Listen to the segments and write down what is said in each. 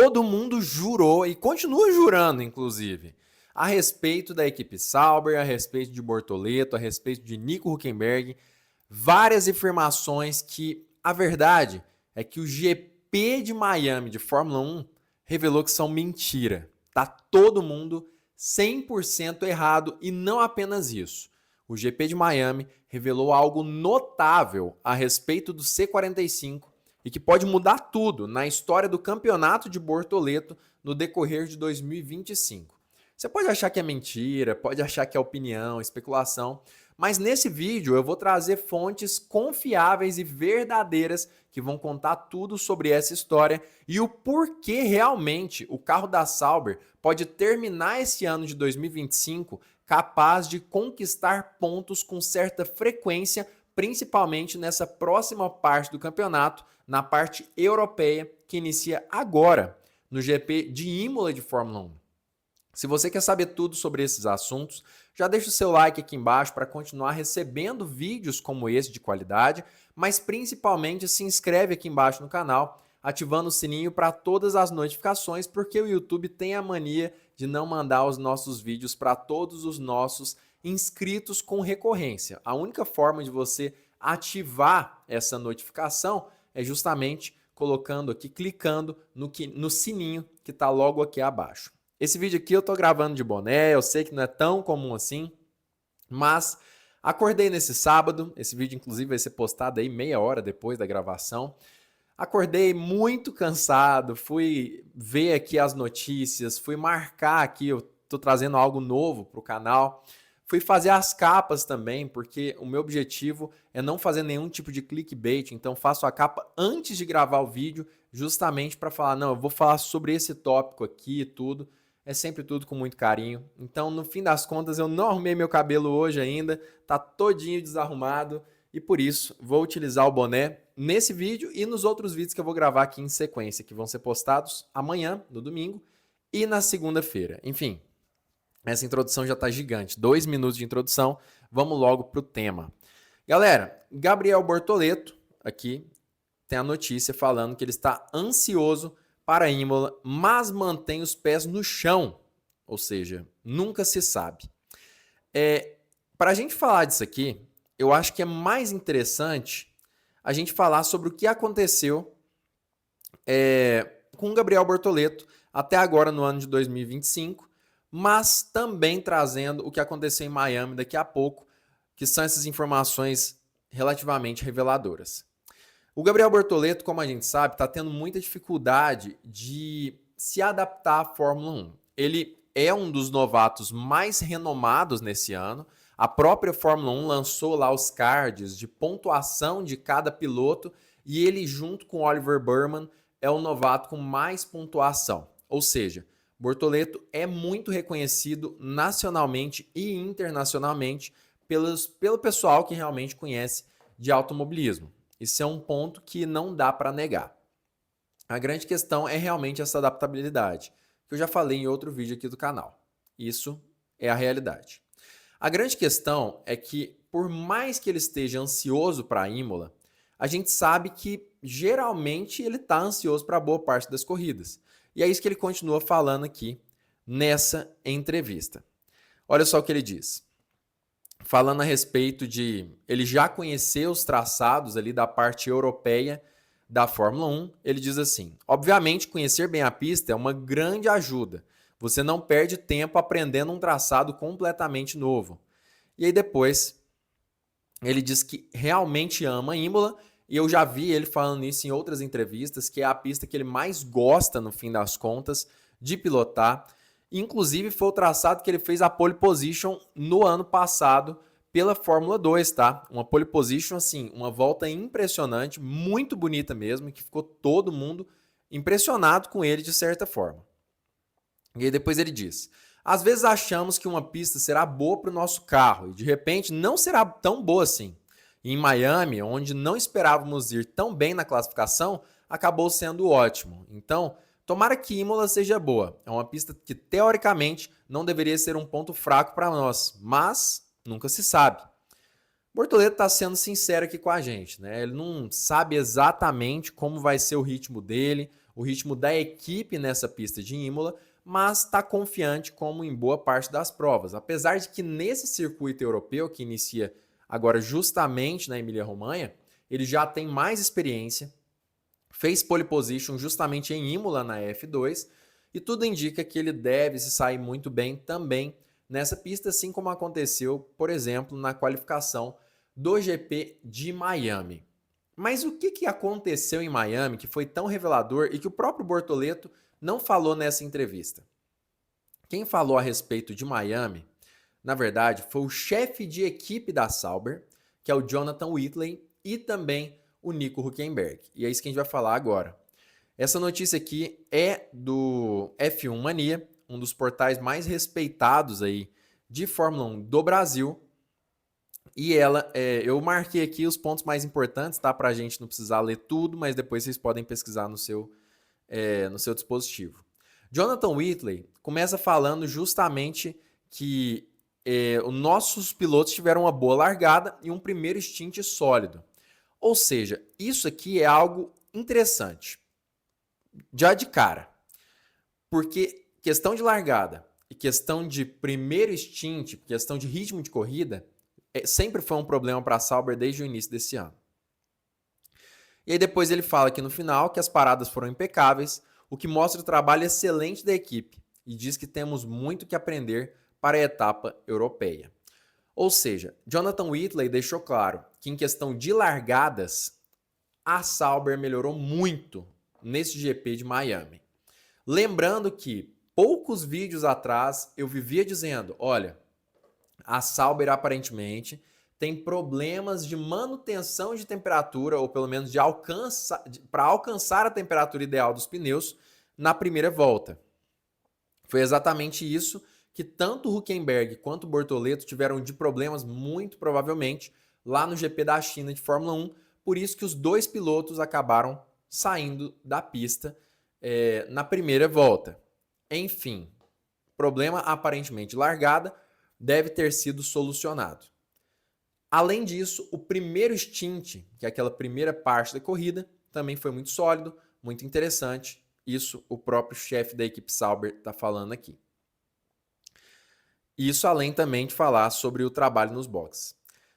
todo mundo jurou e continua jurando, inclusive, a respeito da equipe Sauber, a respeito de Bortoleto, a respeito de Nico Hülkenberg, várias afirmações que a verdade é que o GP de Miami de Fórmula 1 revelou que são mentira. Tá todo mundo 100% errado e não apenas isso. O GP de Miami revelou algo notável a respeito do C45 e que pode mudar tudo na história do campeonato de Bortoleto no decorrer de 2025. Você pode achar que é mentira, pode achar que é opinião, especulação, mas nesse vídeo eu vou trazer fontes confiáveis e verdadeiras que vão contar tudo sobre essa história e o porquê realmente o carro da Sauber pode terminar esse ano de 2025 capaz de conquistar pontos com certa frequência, principalmente nessa próxima parte do campeonato, na parte europeia, que inicia agora no GP de Imola de Fórmula 1. Se você quer saber tudo sobre esses assuntos, já deixa o seu like aqui embaixo para continuar recebendo vídeos como esse de qualidade, mas principalmente se inscreve aqui embaixo no canal, ativando o sininho para todas as notificações, porque o YouTube tem a mania de não mandar os nossos vídeos para todos os nossos inscritos com recorrência. A única forma de você ativar essa notificação é justamente colocando aqui, clicando no sininho que está logo aqui abaixo. Esse vídeo aqui eu tô gravando de boné, eu sei que não é tão comum assim, mas acordei nesse sábado, esse vídeo inclusive vai ser postado aí meia hora depois da gravação. Acordei muito cansado, fui ver aqui as notícias, fui marcar aqui, eu tô trazendo algo novo pro canal. Fui fazer as capas também, porque o meu objetivo é não fazer nenhum tipo de clickbait, então faço a capa antes de gravar o vídeo, justamente para falar, não, eu vou falar sobre esse tópico aqui e tudo. É sempre tudo com muito carinho. Então, no fim das contas, eu não arrumei meu cabelo hoje ainda, tá todinho desarrumado e por isso vou utilizar o boné nesse vídeo e nos outros vídeos que eu vou gravar aqui em sequência, que vão ser postados amanhã, no domingo, e na segunda-feira. Enfim, essa introdução já tá gigante. 2 minutos de introdução, vamos logo pro tema. Galera, Gabriel Bortoleto, aqui, tem a notícia falando que ele está ansioso para Imola, mas mantém os pés no chão, ou seja, nunca se sabe. Para a gente falar disso aqui, eu acho que é mais interessante a gente falar sobre o que aconteceu com o Gabriel Bortoleto até agora no ano de 2025, mas também trazendo o que aconteceu em Miami daqui a pouco, que são essas informações relativamente reveladoras. O Gabriel Bortoleto, como a gente sabe, está tendo muita dificuldade de se adaptar à Fórmula 1. Ele é um dos novatos mais renomados nesse ano. A própria Fórmula 1 lançou lá os cards de pontuação de cada piloto e ele, junto com Oliver Burman, é o novato com mais pontuação. Ou seja, Bortoleto é muito reconhecido nacionalmente e internacionalmente pelo pessoal que realmente conhece de automobilismo. Isso é um ponto que não dá para negar. A grande questão é realmente essa adaptabilidade, que eu já falei em outro vídeo aqui do canal. Isso é a realidade. A grande questão é que, por mais que ele esteja ansioso para a Imola, a gente sabe que geralmente ele está ansioso para boa parte das corridas. E é isso que ele continua falando aqui nessa entrevista. Olha só o que ele diz. Falando a respeito de ele já conhecer os traçados ali da parte europeia da Fórmula 1, ele diz assim: obviamente, conhecer bem a pista é uma grande ajuda. Você não perde tempo aprendendo um traçado completamente novo. E aí depois ele diz que realmente ama Imola, e eu já vi ele falando isso em outras entrevistas, que é a pista que ele mais gosta, no fim das contas, de pilotar. Inclusive, foi o traçado que ele fez a pole position no ano passado pela Fórmula 2, tá? Uma pole position, assim, uma volta impressionante, muito bonita mesmo, que ficou todo mundo impressionado com ele de certa forma. E aí depois ele diz: às vezes achamos que uma pista será boa para o nosso carro e de repente não será tão boa assim. E em Miami, onde não esperávamos ir tão bem na classificação, acabou sendo ótimo. Então, tomara que Imola seja boa. É uma pista que, teoricamente, não deveria ser um ponto fraco para nós, mas nunca se sabe. Bortoleto está sendo sincero aqui com a gente, né? Ele não sabe exatamente como vai ser o ritmo dele o ritmo da equipe nessa pista de Imola, mas está confiante como em boa parte das provas. Apesar de que nesse circuito europeu, que inicia agora justamente na Emília-Romanha, ele já tem mais experiência, fez pole position justamente em Imola na F2, e tudo indica que ele deve se sair muito bem também nessa pista, assim como aconteceu, por exemplo, na qualificação do GP de Miami. Mas o que aconteceu em Miami que foi tão revelador e que o próprio Bortoleto não falou nessa entrevista? Quem falou a respeito de Miami, na verdade, foi o chefe de equipe da Sauber, que é o Jonathan Whitley, e também o Nico Hülkenberg. E é isso que a gente vai falar agora. Essa notícia aqui é do F1 Mania, um dos portais mais respeitados aí de Fórmula 1 do Brasil. E eu marquei aqui os pontos mais importantes, tá? Para a gente não precisar ler tudo, mas depois vocês podem pesquisar no seu dispositivo. Jonathan Whitley começa falando justamente que os nossos pilotos tiveram uma boa largada e um primeiro stint sólido. Ou seja, isso aqui é algo interessante, já de cara, porque questão de largada e questão de primeiro stint, questão de ritmo de corrida, sempre foi um problema para a Sauber desde o início desse ano. E aí depois ele fala aqui no final que as paradas foram impecáveis, o que mostra o trabalho excelente da equipe e diz que temos muito que aprender para a etapa europeia. Ou seja, Jonathan Whitley deixou claro que em questão de largadas, a Sauber melhorou muito nesse GP de Miami. Lembrando que poucos vídeos atrás eu vivia dizendo, olha, a Sauber aparentemente tem problemas de manutenção de temperatura, ou pelo menos para alcançar a temperatura ideal dos pneus na primeira volta. Foi exatamente isso que tanto o Hülkenberg quanto o Bortoleto tiveram de problemas, muito provavelmente, lá no GP da China de Fórmula 1, por isso que os dois pilotos acabaram saindo da pista na primeira volta. Enfim, problema aparentemente de largada deve ter sido solucionado. Além disso, o primeiro stint, que é aquela primeira parte da corrida, também foi muito sólido, muito interessante. Isso o próprio chefe da equipe Sauber está falando aqui. Isso além também de falar sobre o trabalho nos boxes.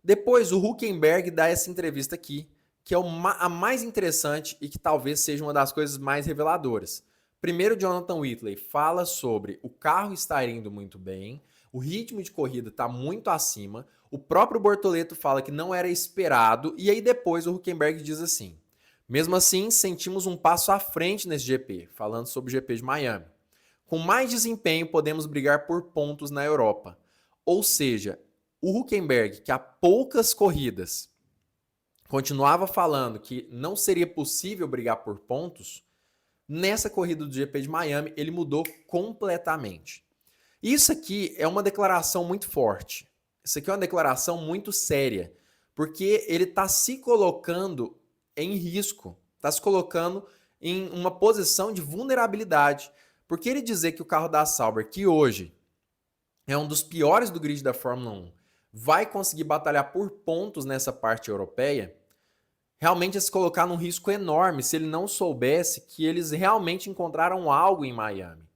Depois, o Hülkenberg dá essa entrevista aqui, que é a mais interessante e que talvez seja uma das coisas mais reveladoras. Primeiro, Jonathan Whitley fala sobre o carro estar indo muito bem, o ritmo de corrida está muito acima, o próprio Bortoleto fala que não era esperado, e aí depois o Hülkenberg diz assim, mesmo assim, sentimos um passo à frente nesse GP, falando sobre o GP de Miami. Com mais desempenho, podemos brigar por pontos na Europa. Ou seja, o Hülkenberg, que há poucas corridas continuava falando que não seria possível brigar por pontos, nessa corrida do GP de Miami, ele mudou completamente. Isso aqui é uma declaração muito forte. Isso aqui é uma declaração muito séria, porque ele está se colocando em risco, está se colocando em uma posição de vulnerabilidade. Porque ele dizer que o carro da Sauber, que hoje é um dos piores do grid da Fórmula 1, vai conseguir batalhar por pontos nessa parte europeia, realmente é se colocar num risco enorme se ele não soubesse que eles realmente encontraram algo em Miami.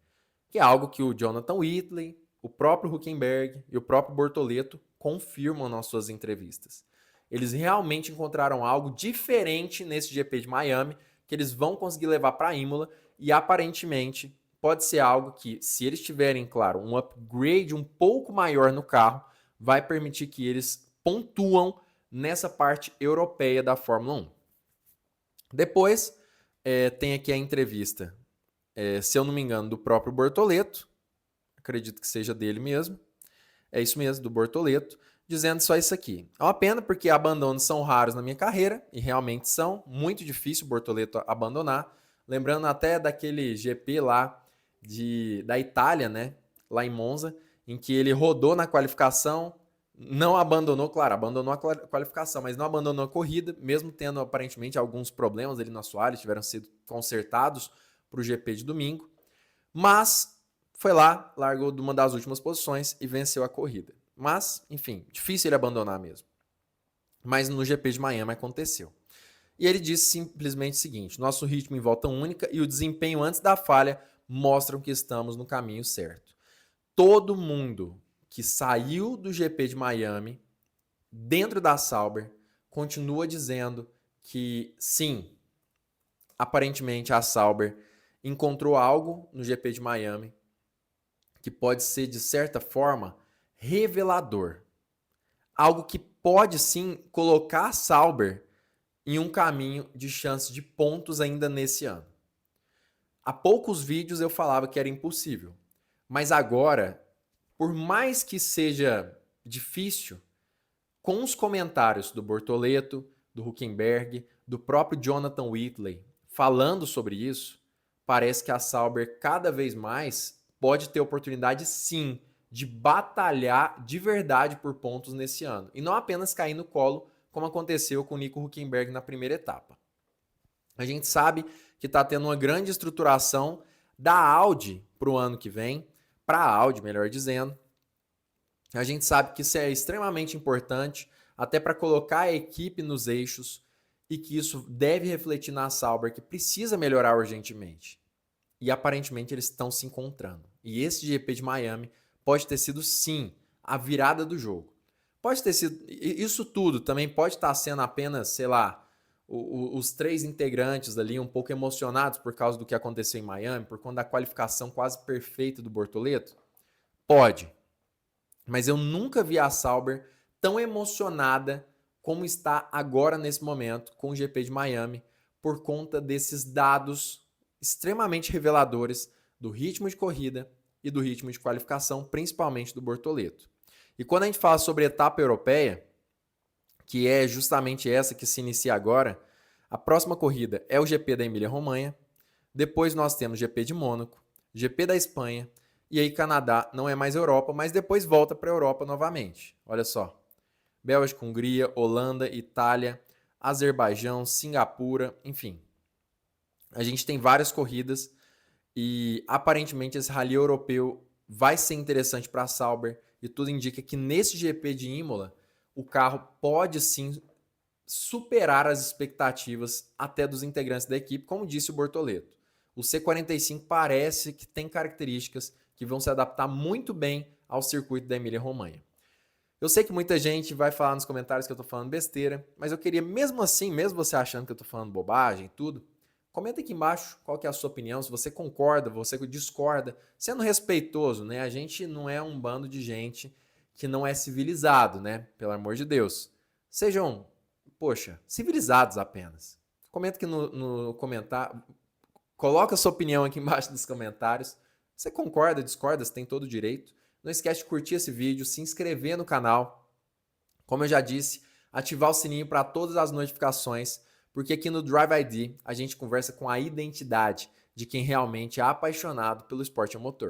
Que é algo que o Jonathan Whitley, o próprio Hülkenberg e o próprio Bortoleto confirmam nas suas entrevistas. Eles realmente encontraram algo diferente nesse GP de Miami, que eles vão conseguir levar para Imola, e aparentemente pode ser algo que, se eles tiverem, claro, um upgrade um pouco maior no carro, vai permitir que eles pontuam nessa parte europeia da Fórmula 1. Depois, tem aqui a entrevista, se eu não me engano, do próprio Bortoleto, acredito que seja dele mesmo, é isso mesmo, do Bortoleto, dizendo só isso aqui. É uma pena porque abandonos são raros na minha carreira, e realmente são, muito difícil o Bortoleto abandonar, lembrando até daquele GP lá da Itália, né, lá em Monza, em que ele rodou na qualificação, não abandonou, claro, abandonou a qualificação, mas não abandonou a corrida, mesmo tendo aparentemente alguns problemas ali no assoalho, tiveram sido consertados para o GP de domingo, mas foi lá, largou de uma das últimas posições e venceu a corrida. Mas, enfim, difícil ele abandonar mesmo. Mas no GP de Miami aconteceu. E ele disse simplesmente o seguinte: nosso ritmo em volta única e o desempenho antes da falha mostram que estamos no caminho certo. Todo mundo que saiu do GP de Miami, dentro da Sauber, continua dizendo que sim, aparentemente a Sauber encontrou algo no GP de Miami que pode ser, de certa forma, revelador. Algo que pode sim colocar a Sauber em um caminho de chance de pontos ainda nesse ano. Há poucos vídeos eu falava que era impossível, mas agora, por mais que seja difícil, com os comentários do Bortoleto, do Hülkenberg, do próprio Jonathan Whitley falando sobre isso, parece que a Sauber cada vez mais pode ter oportunidade sim de batalhar de verdade por pontos nesse ano. E não apenas cair no colo, como aconteceu com o Nico Hülkenberg na primeira etapa. A gente sabe que está tendo uma grande estruturação da Audi para o ano que vem, para a Audi, melhor dizendo. A gente sabe que isso é extremamente importante, até para colocar a equipe nos eixos, e que isso deve refletir na Sauber, que precisa melhorar urgentemente. E aparentemente eles estão se encontrando. E esse GP de Miami pode ter sido, sim, a virada do jogo. Pode ter sido... Isso tudo também pode estar sendo apenas, sei lá, os três integrantes ali um pouco emocionados por causa do que aconteceu em Miami, por conta da qualificação quase perfeita do Bortoleto? Pode. Mas eu nunca vi a Sauber tão emocionada como está agora nesse momento com o GP de Miami, por conta desses dados extremamente reveladores do ritmo de corrida e do ritmo de qualificação, principalmente do Bortoleto. E quando a gente fala sobre etapa europeia, que é justamente essa que se inicia agora, a próxima corrida é o GP da Emília-Romanha, depois nós temos GP de Mônaco, GP da Espanha, e aí Canadá não é mais Europa, mas depois volta para a Europa novamente. Olha só, Bélgica, Hungria, Holanda, Itália, Azerbaijão, Singapura, enfim. A gente tem várias corridas e aparentemente esse rally europeu vai ser interessante para a Sauber e tudo indica que nesse GP de Imola o carro pode sim superar as expectativas até dos integrantes da equipe, como disse o Bortoleto. O C45 parece que tem características que vão se adaptar muito bem ao circuito da Emília-Romanha. Eu sei que muita gente vai falar nos comentários que eu estou falando besteira, mas eu queria mesmo assim, mesmo você achando que eu estou falando bobagem e tudo, comenta aqui embaixo qual que é a sua opinião, se você concorda, você discorda, sendo respeitoso, né? A gente não é um bando de gente que não é civilizado, né? Pelo amor de Deus. Sejam, poxa, civilizados apenas. Comenta aqui no comentário, coloca a sua opinião aqui embaixo nos comentários. Você concorda, discorda, você tem todo o direito. Não esquece de curtir esse vídeo, se inscrever no canal. Como eu já disse, ativar o sininho para todas as notificações, porque aqui no Drive ID a gente conversa com a identidade de quem realmente é apaixonado pelo esporte a motor.